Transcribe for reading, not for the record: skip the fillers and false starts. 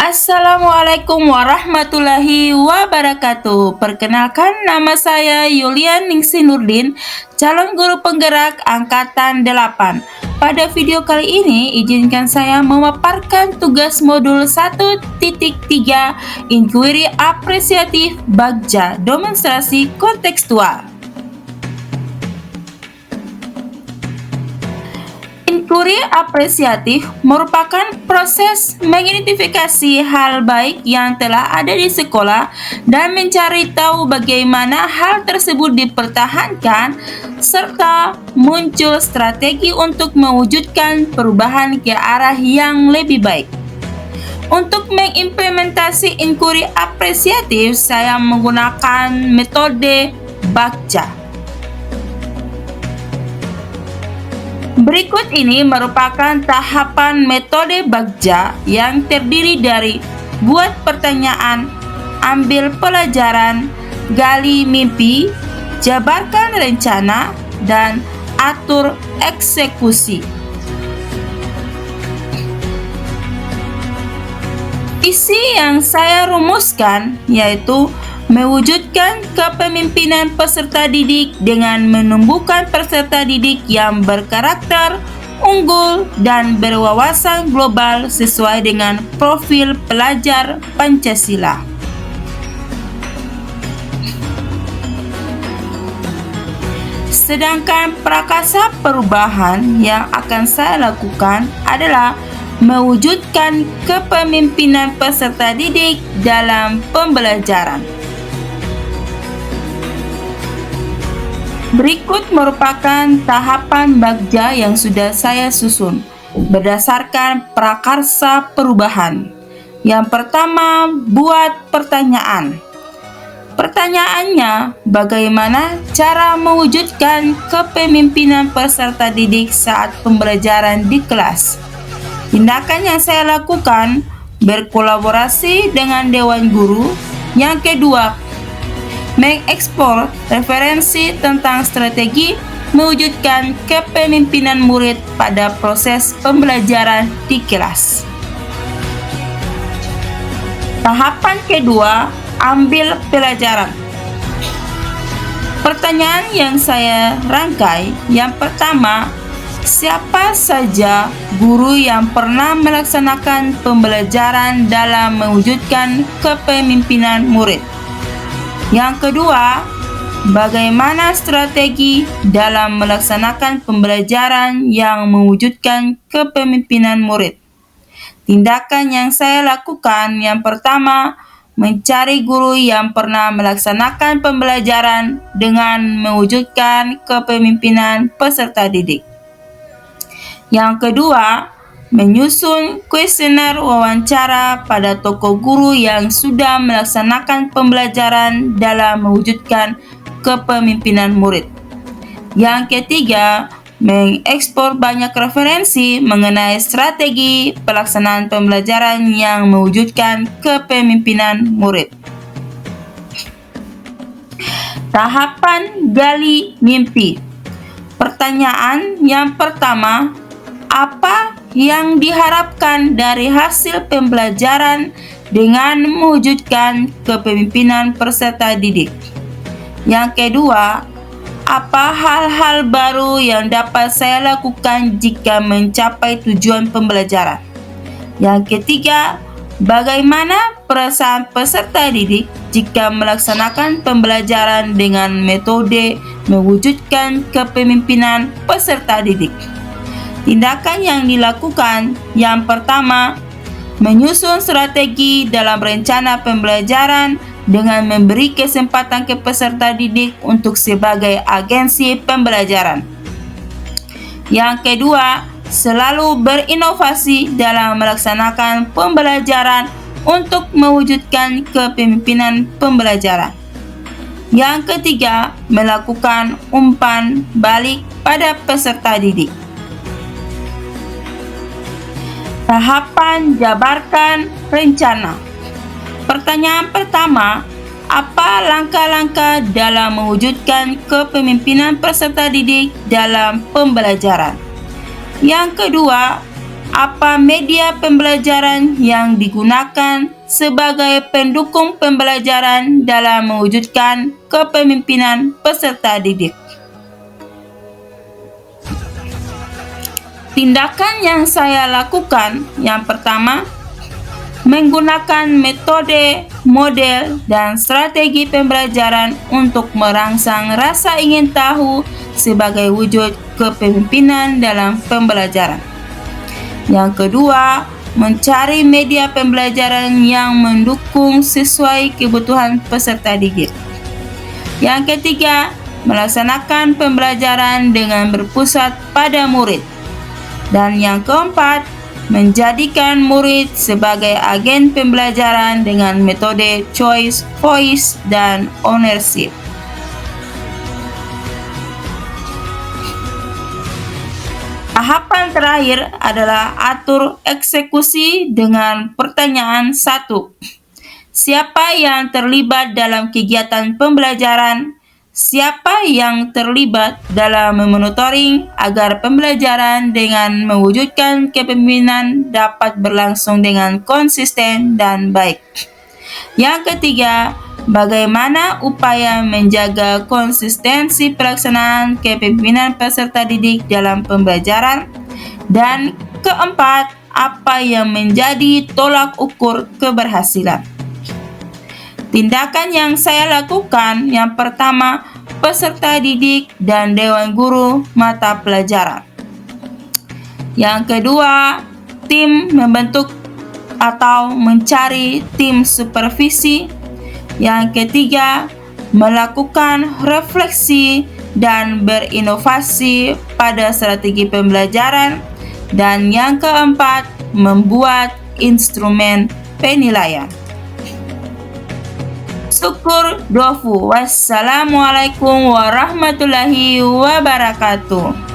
Assalamualaikum warahmatullahi wabarakatuh. Perkenalkan, nama saya Yulian Ningsi Nurdin, calon guru penggerak Angkatan 8. Pada video kali ini, izinkan saya memaparkan tugas modul 1.3 Inquiry Apresiatif Bagja Demonstrasi Kontekstual. Inquiry apresiatif merupakan proses mengidentifikasi hal baik yang telah ada di sekolah dan mencari tahu bagaimana hal tersebut dipertahankan serta muncul strategi untuk mewujudkan perubahan ke arah yang lebih baik. Untuk mengimplementasi inquiry apresiatif, saya menggunakan metode Bagja. Berikut ini merupakan tahapan metode Bagja yang terdiri dari buat pertanyaan, ambil pelajaran, gali mimpi, jabarkan rencana, dan atur eksekusi. Visi yang saya rumuskan yaitu mewujudkan kepemimpinan peserta didik dengan menumbuhkan peserta didik yang berkarakter unggul dan berwawasan global sesuai dengan profil pelajar Pancasila. Sedangkan prakasa perubahan yang akan saya lakukan adalah mewujudkan kepemimpinan peserta didik dalam pembelajaran. Berikut merupakan tahapan Bagja yang sudah saya susun berdasarkan prakarsa perubahan. Yang pertama, buat pertanyaan. Pertanyaannya, bagaimana cara mewujudkan kepemimpinan peserta didik saat pembelajaran di kelas? Tindakan yang saya lakukan berkolaborasi dengan Dewan Guru. Yang kedua, mengekspor referensi tentang strategi mewujudkan kepemimpinan murid pada proses pembelajaran di kelas. Tahapan kedua, ambil pelajaran. Pertanyaan yang saya rangkai, yang pertama, siapa saja guru yang pernah melaksanakan pembelajaran dalam mewujudkan kepemimpinan murid? Yang kedua, bagaimana strategi dalam melaksanakan pembelajaran yang mewujudkan kepemimpinan murid? Tindakan yang saya lakukan, yang pertama, mencari guru yang pernah melaksanakan pembelajaran dengan mewujudkan kepemimpinan peserta didik. Yang kedua, menyusun kuesioner wawancara pada tokoh guru yang sudah melaksanakan pembelajaran dalam mewujudkan kepemimpinan murid. Yang ketiga, mengekspor banyak referensi mengenai strategi pelaksanaan pembelajaran yang mewujudkan kepemimpinan murid. Tahapan gali mimpi. Pertanyaan yang pertama, apa yang diharapkan dari hasil pembelajaran dengan mewujudkan kepemimpinan peserta didik? Yang kedua, apa hal-hal baru yang dapat saya lakukan jika mencapai tujuan pembelajaran? Yang ketiga, bagaimana perasaan peserta didik jika melaksanakan pembelajaran dengan metode mewujudkan kepemimpinan peserta didik? Tindakan yang dilakukan, yang pertama, menyusun strategi dalam rencana pembelajaran dengan memberi kesempatan ke peserta didik untuk sebagai agensi pembelajaran. Yang kedua, selalu berinovasi dalam melaksanakan pembelajaran untuk mewujudkan kepemimpinan pembelajaran. Yang ketiga, melakukan umpan balik pada peserta didik. Tahapan jabarkan rencana. Pertanyaan pertama, apa langkah-langkah dalam mewujudkan kepemimpinan peserta didik dalam pembelajaran? Yang kedua, apa media pembelajaran yang digunakan sebagai pendukung pembelajaran dalam mewujudkan kepemimpinan peserta didik. Tindakan yang saya lakukan, yang pertama, menggunakan metode, model, dan strategi pembelajaran untuk merangsang rasa ingin tahu sebagai wujud kepemimpinan dalam pembelajaran. Yang kedua, mencari media pembelajaran yang mendukung sesuai kebutuhan peserta didik. Yang ketiga, melaksanakan pembelajaran dengan berpusat pada murid. Dan yang keempat, menjadikan murid sebagai agen pembelajaran dengan metode choice, voice, dan ownership. Tahapan terakhir adalah atur eksekusi dengan pertanyaan 1. Siapa yang terlibat dalam kegiatan pembelajaran? Siapa yang terlibat dalam memonitoring agar pembelajaran dengan mewujudkan kepemimpinan dapat berlangsung dengan konsisten dan baik? Yang ketiga, bagaimana upaya menjaga konsistensi pelaksanaan kepemimpinan peserta didik dalam pembelajaran? Dan keempat, apa yang menjadi tolak ukur keberhasilan? Tindakan yang saya lakukan, yang pertama, peserta didik dan dewan guru mata pelajaran. Yang kedua, tim membentuk atau mencari tim supervisi. Yang ketiga, melakukan refleksi dan berinovasi pada strategi pembelajaran. Dan yang keempat, membuat instrumen penilaian. Syukur dofu. Wassalamualaikum warahmatullahi wabarakatuh.